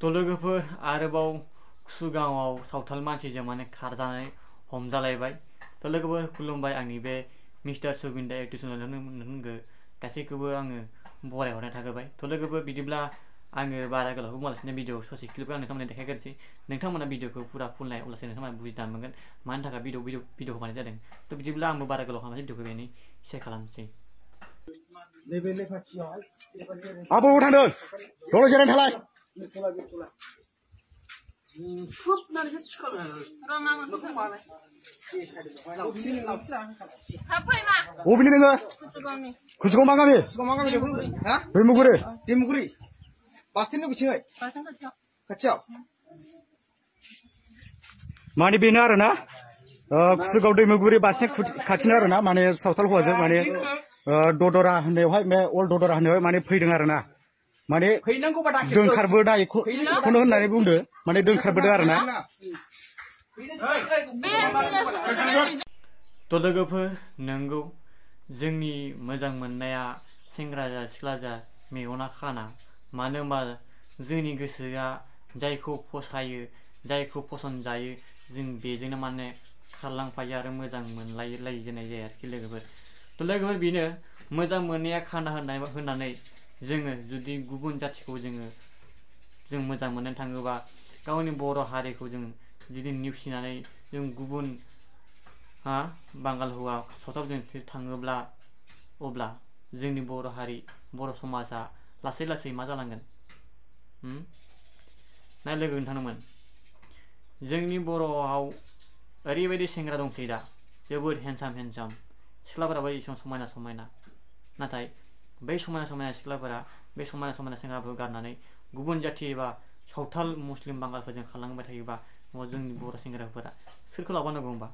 तो लोगोफोर आरोबाव सिगाङाव सावथाल मानसिजों माने खारजानाय हमजालायबाय तो लोगोफोर खुलुमबाय आंनि बे मिस्टार सुबिन्दा इउटुब चेनेल नोंथांमोनखौ गासैखौबो आङो बरायहरनाय थागोबाय तो लोगोफोर बिदिब्ला आङो बारा गोलाव बुङालासिनो भिडिअ ससे क्लिपखौ आं नोंथांमोननो देखायग्रोसै नोंथांमोना भिडिअखौ फुरा फुल नाय अब्लासो नोंथांमोना बुजिना मोनगोन मानि थाखाय भिडिअखौ बानायनाय जादों तो बिदिब्ला आंबो बारा गोलाव खालामासै भिडिअखौ बेनि शेयार खालामसै आबौ थांदों दल जिरायना थालाय बबेनि नोङो कुसुगाव मा गामि दैमुगुरि बास स्टेन्डनि बिथिङै खाथियाव माने बेनो आरोना कुसुगाव दैमुगुरि बास स्टेन्ड खाथिनो आरोना माने सावथाल हौवाजों माने ददरा होननायावहाय अल ददरा होननायावहाय माने फैदों आरोना माने दोंखारबोदा बेखौनो होननानै बुंदो माने दोंखारबोदों आरोना तो लोगोफोर नंगौ जोंनि मोजां मोननाया सेंग्रा जा सिख्ला जा मेगना खाना मानो होनबा जोंनि गोसोआ जायखौ फसायो जायखौ फसन जायो जों बेजोंनो माने खारलांफायो आरो मोजां मोनलायलायजेननाय जायो आरोखि लोगोफोर तो लोगोफोर बेनो मोजां मोननाया खाना होननानै जोङो जुदि गुबुन जाथिखौ जों मोजां मोननो थाङोबा गावनि बर' हारिखौ जों जुदि नेवसिनानै जों गुबुन बांगाल हौवा सावथाल जों थाङोब्ला अब्ला जोंनि बर' हारि बर' समाजा लासै लासै मा जालांगोन नाय लोगो नोंथांमोन जोंनि बर'आव ओरैबायदि सेंग्रा दंसै दा जोबोद हेन्डसाम सिख्लाफोराबो एसेबां समायना नाथाय बै समायना सिख्लाफोरा बे समायना सेंग्राफोरखौ गारनानै गुबुन जाथि एबा सावथाल मुस्लिम बांगालफोरजों खारलांबाय थायोबा जोंनि बर' सेंग्राफोरा सोरखौ लाबानांगौ होनबा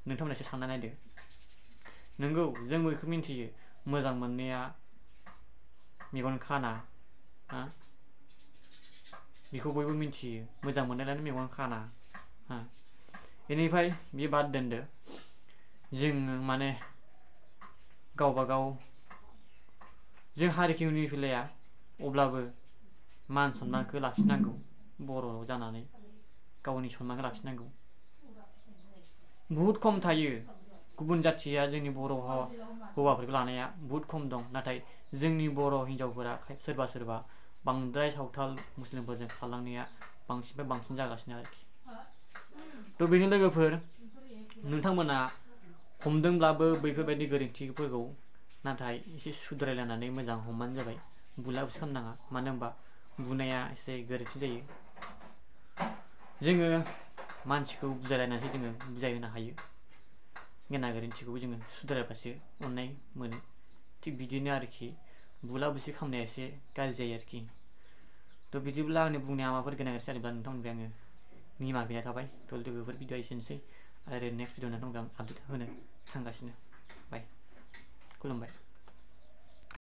नोंथांमोना एसे सानना नायदो नंगौ जों बयखौ मिन्थियो मोजां मोननाया मेगन खाना बेखौ बयबो मिन्थियो मोजां मोननायानो मेगन खाना बेनिफ्राय बे बाद दोनदो जों माने गावबा गाव जों हारिखौ नेवसिलाया अब्लाबो मान सन्मानखौ लाखिनांगौ बर' जानानै गावनि सन्मानखौ लाखिनांगौ बहुत खम थायो गुबुन जाथिया जोंनि बर' हौवाफोरखौ लानाया बहुत खम दं नाथाय जोंनि बर' हिन्जावफोरा सोरबा बांद्राय सावथाल मुस्लिमफोरजों खारलांनाया बांसिननिफ्राय बांसिन जागासिनो आरोखि तो बेनो लोगोफोर नोंथांमोना हमदोंब्लाबो बैफोरबायदि गोरोन्थिफोरखौ नाथाय एसे सुद्रायलायनानै मोजां हमबानो जाबाय बुला बुसि खालामनाङा मानो होनबा बुनाया एसे गोरोन्थि जायो जोङो मानसिखौ बुजायलायनानैसो जोङो बुजायहोनो हायो गेना गोरोन्थिखौबो जोङो सुद्रायबासो अननाय मोनो थिग बिदिनो आरोखि बुला बुसि खालामनाया एसे गाज्रि जायो आरोखि तो बिदिब्ला आंनि बुंनाया माबाफोर गोनां गोरोन्थि जादोंब्ला नोंथांमोननिफ्राय आङो निमाहा बिनाय थाबाय तो लोगोफोर भिडिअआ एसेनोसै आरो नेक्स्ट भिडिअ नोंथांमोनखौ आं आपडेट होनो थांगासिनो बाय खुलुमबाय।